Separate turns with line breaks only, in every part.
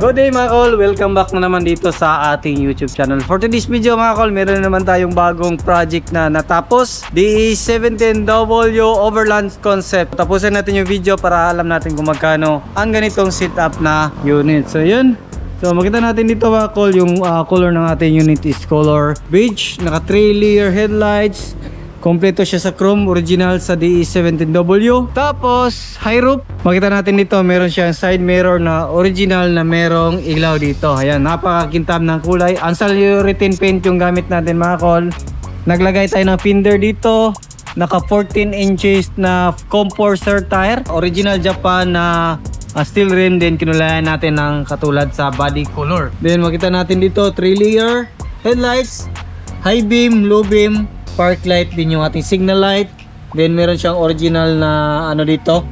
Good day mga kol, welcome back na naman dito sa ating YouTube channel. For today's video mga kol, meron na naman tayong bagong project na natapos, DE17W Overland Concept. Tapusin natin yung video para alam natin kung magkano ang ganitong setup na unit. So yun, so makita natin dito mga kol, yung color ng ating unit is color beige, naka 3-layer headlights. Kompleto siya sa chrome, original sa DE17W. Tapos, high roof. Makita natin dito, meron siyang side mirror na original na merong ilaw dito. Ayan, napakakintab ng kulay. Ansa-urethane paint yung gamit natin mga kol. Naglagay tayo ng fender dito. Naka 14 inches na composer tire. Original Japan na steel rim din. Kinulayan natin ng katulad sa body color. Then, makita natin dito, 3-layer headlights. High beam, low beam. Park light din yung ating signal light. Then meron siyang original na ano dito,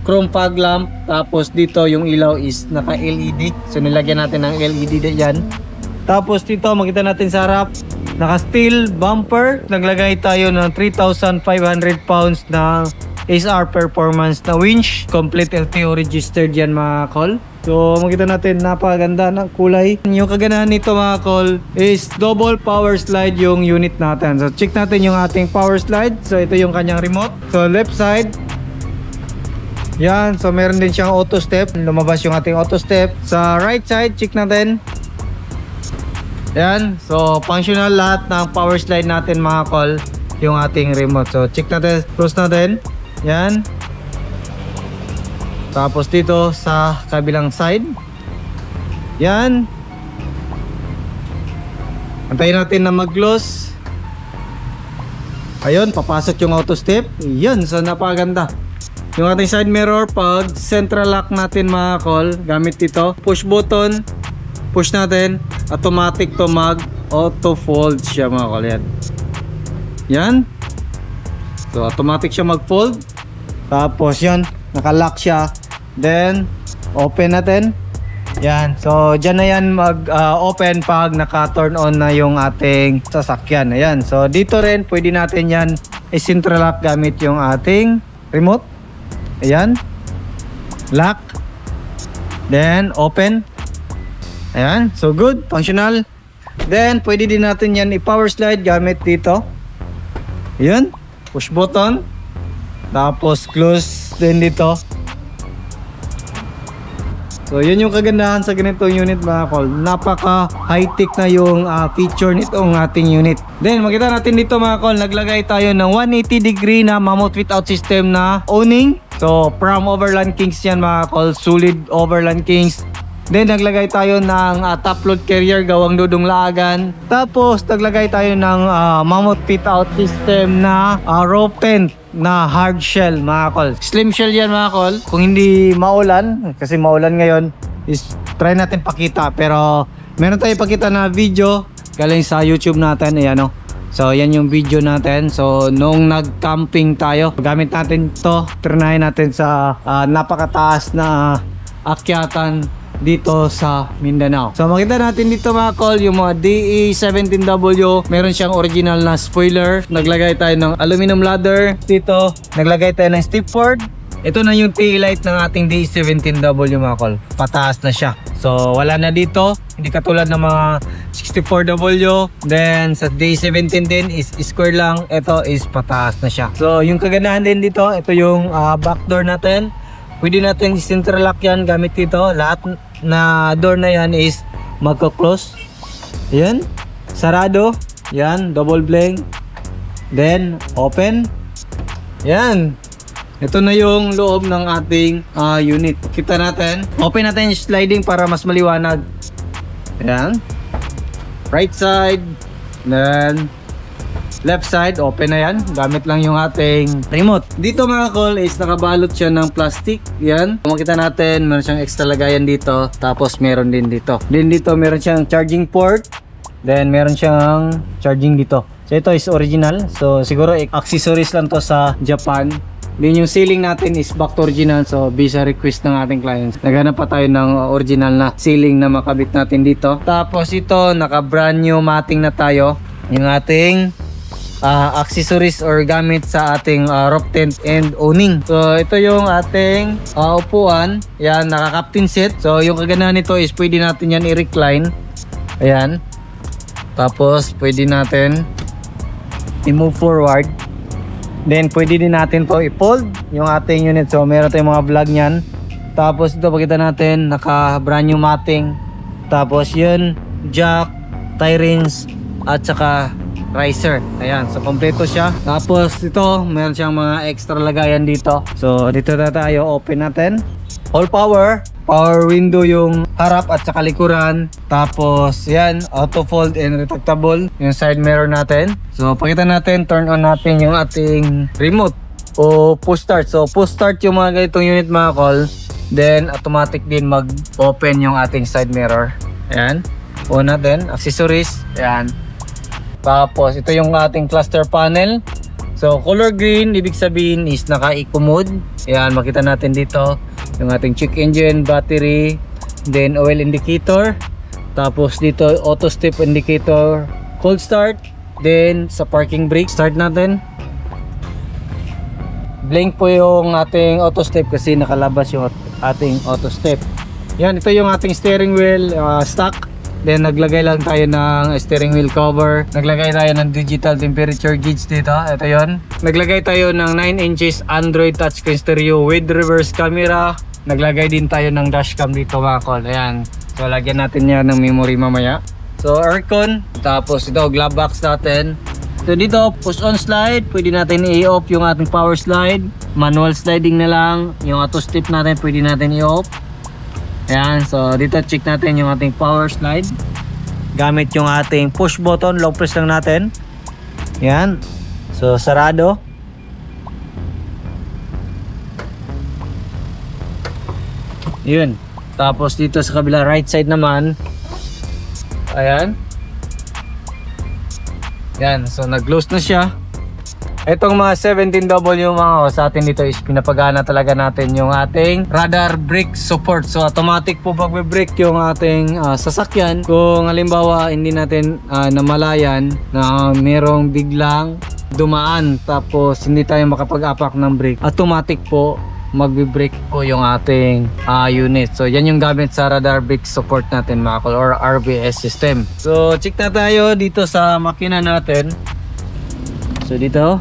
chrome fog lamp. Tapos dito yung ilaw is naka LED. So nilagyan natin ng LED diyan. Tapos dito makita natin sa harap, naka steel bumper. Naglagay tayo ng 3,500 pounds na SR performance na winch. Complete LTO registered yan mga kol. So makita natin napakaganda ng kulay. Yung kaganahan nito mga kol is double power slide yung unit natin. So check natin yung ating power slide. So ito yung kanyang remote. So left side, yan. So meron din siyang auto step. Lumabas yung ating auto step. Sa right side, check natin. Yan. So functional lahat ng power slide natin mga kol, yung ating remote. So check natin, close natin. Yan. Tapos dito sa kabilang side, yan. Antayin natin na mag-close. Ayun, papasok yung auto step. Yan, so napakaganda. Yung ating side mirror, pag central lock natin mga kol, gamit dito, push button, push natin, automatic to mag auto fold siya mga kol. Yan. Yan. So automatic siya mag fold. Tapos yan, naka-lock siya. Then open natin. Yan. So dyan na yan mag-open pag naka-turn on na yung ating sasakyan. Ayan. So dito rin pwede natin yan i-central lock gamit yung ating remote. Ayan. Lock. Then open. Ayan. So good. Functional. Then pwede din natin yan i-power slide gamit dito. Ayan. Push button. Tapos close din dito. So yun yung kagandahan sa ganitong unit mga kol. Napaka high tech na yung feature nitong ating unit. Then makita natin dito mga kol, naglagay tayo ng 180 degree na mammoth without system na owning. So from Overland Kings yan mga kol, solid Overland Kings. Then naglagay tayo ng top load carrier gawang dudong laagan. Tapos naglagay tayo ng mammoth fit out system na rope tent na hard shell mga kol. Slim shell yan mga kol. Kung hindi maulan, kasi maulan ngayon, is try natin pakita. Pero meron tayong pakita na video galing sa YouTube natin. Ayan o. So yan yung video natin. So nung nag-camping tayo, gamit natin to. Trinahin natin sa napakataas na akyatan dito sa Mindanao. So makita natin dito mga kol, yung mga DE17W, meron siyang original na spoiler. Naglagay tayo ng aluminum ladder dito. Naglagay tayo ng stepford. Ito na yung tail light ng ating DE17W mga kol. Pataas na siya. So wala na dito. Hindi katulad ng mga 64W. Then sa DE17 din is square lang. Ito is pataas na siya. So yung kagandahan din dito, ito yung back door natin. Pwede natin i-central lock yan gamit dito. Lahat na door na yan is magko-close. Yan. Sarado. Yan. Double blank. Then open. Yan. Ito na yung loob ng ating unit. Kita natin. Open natin yung sliding para mas maliwanag. Yan. Right side. Then left side, open na yan. Gamit lang yung ating remote. Dito mga kol is nakabalot siya ng plastic. Yan. Kung makita natin, meron siyang extra lagayan dito. Tapos meron din dito. Then dito meron siyang charging port. Then meron siyang charging dito. So ito is original. So siguro accessories lang to sa Japan. Then yung ceiling natin is back to original. So visa request ng ating clients. Naghanap pa tayo ng original na ceiling na makabit natin dito. Tapos ito, naka brand new matting na tayo. Yung ating accessories or gamit sa ating roof tent and awning. So ito yung ating upuan. Yan, naka-captain seat. So yung kagandahan nito is pwede natin yan i-recline. Ayan. Tapos pwede natin i-move forward. Then pwede din natin to i-fold yung ating unit. So meron tayong mga vlog niyan. Tapos ito pakita natin, naka brand new matting. Tapos yun, jack, tie rings at saka riser. Ayan, so kompleto siya. Tapos ito, meron siyang mga extra lagayan dito. So dito na tayo, open natin. All power, power window yung harap at saka likuran. Tapos yan, auto fold and retractable yung side mirror natin. So pakita natin, turn on natin yung ating remote o push start. So push start yung mga ganitong unit mga call. Then automatic din mag-open yung ating side mirror. Ayan, on natin, accessories. Ayan. Tapos ito yung ating cluster panel. So color green, ibig sabihin is naka-eco mode. Ayan, makita natin dito yung ating check engine, battery, then oil indicator. Tapos dito auto step indicator, cold start. Then sa parking brake, start natin. Blink po yung ating auto step kasi nakalabas yung ating auto step. Yan, ito yung ating steering wheel, stock. Then naglagay lang tayo ng steering wheel cover. Naglagay tayo ng digital temperature gauge dito. Ito yon. Naglagay tayo ng 9 inches Android touchscreen stereo with reverse camera. Naglagay din tayo ng dashcam dito mga call. Ayan. So lagyan natin yan ng memory mamaya. So aircon. Tapos ito glove box natin. So dito push on slide. Pwede natin i-off yung ating power slide. Manual sliding na lang. Yung auto step natin pwede natin i-off. Ayan, so dito check natin yung ating power slide. Gamit yung ating push button, long press lang natin. Ayan. So sarado. Yun. Tapos dito sa kabila right side naman. Ayan. Ayan, so nag-close na siya. Itong mga 17W mga sa atin dito is pinapagana talaga natin yung ating radar brake support. So automatic po pag-brake yung ating sasakyan. Kung halimbawa hindi natin namalayan na merong biglang dumaan tapos hindi tayo makapag-apak ng brake, automatic po magbe-brake po yung ating unit. So yan yung gamit sa radar brake support natin mga kol, or RBS system. So check na tayo dito sa makina natin. So dito.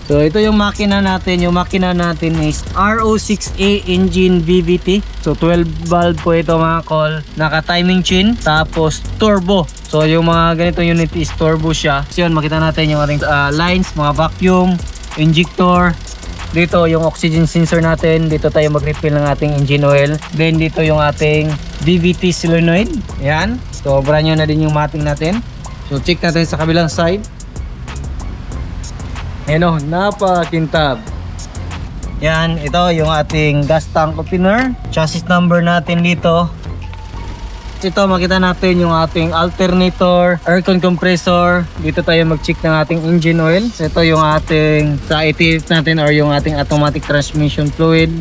So ito yung makina natin. Yung makina natin is RO6A engine VVT. So 12 valve po ito mga call. Naka timing chain. Tapos turbo. So yung mga ganitong unit is turbo siya. So yun, makita natin yung ating lines, mga vacuum, injector. Dito yung oxygen sensor natin. Dito tayo mag-refill ng ating engine oil. Then dito yung ating VVT solenoid. Yan. So brand new na din yung mating natin. So check natin sa kabilang side. Ayan o, napakintab. Yan, ito yung ating gas tank opener. Chassis number natin dito. Ito makita natin yung ating alternator, aircon compressor. Dito tayo mag-check ng ating engine oil. So ito yung ating sa ATF natin or yung ating automatic transmission fluid.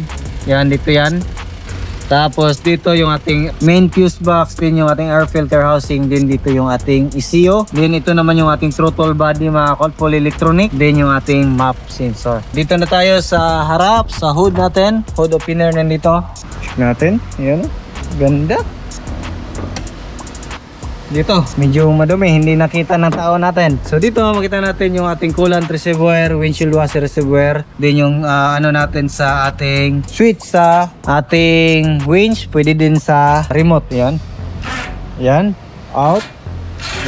Yan, dito yan. Tapos dito yung ating main fuse box, din yung ating air filter housing, din dito yung ating ECU. Then ito naman yung ating throttle body mga kol, full electronic. Then yung ating map sensor. Dito na tayo sa harap, sa hood natin. Hood opener nandito. Check natin. Ayan. Ganda. Dito, medyo madumi, hindi nakita ng tao natin. So dito makita natin yung ating coolant reservoir, windshield washer reservoir, din yung ano natin sa ating switch sa ating winch, pwede din sa remote. Yan. Yan, out.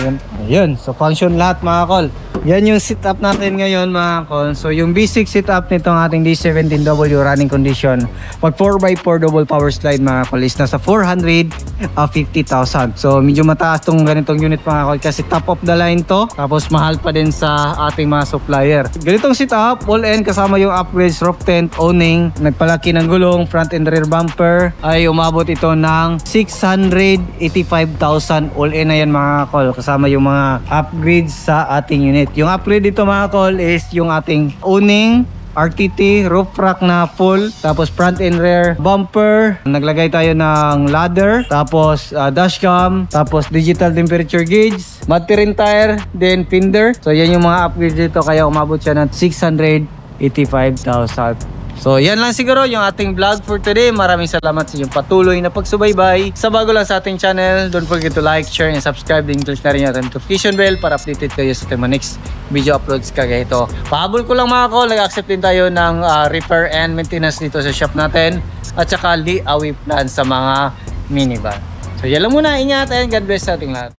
Yan. Ayun, so function lahat mga call. Yan yung setup natin ngayon mga call. So yung basic setup nitong ating D17W running condition, pag 4x4 double power slide mga call is nasa 450,000. So medyo mataas tong ganitong unit mga call kasi top of the line to. Tapos mahal pa din sa ating mga supplier. Ganitong setup, all in kasama yung upgrades, roof tent, awning, nagpalaki ng gulong, front and rear bumper, ay umabot ito ng 685,000 all in na yan mga call. Kasama yung mga upgrades sa ating unit. Yung upgrade dito mga call is yung ating awning, RTT, roof rack na full, tapos front and rear bumper, naglagay tayo ng ladder, tapos dashcam, tapos digital temperature gauge, mud-terrain tire, then fender. So yan yung mga upgrades dito, kaya umabot siya ng 685,000. So yan lang siguro yung ating vlog for today. Maraming salamat sa inyong patuloy na pagsubaybay. Sa bago lang sa ating channel, don't forget to like, share, and subscribe. Then click na rin yung notification bell para updated kayo sa ating next video uploads kagaya ito. Pahabol ko lang mga call, nag-accept din tayo ng repair and maintenance dito sa shop natin. At saka liawi plan sa mga minivan. So yan lang muna, ingat and God bless sa ating lahat.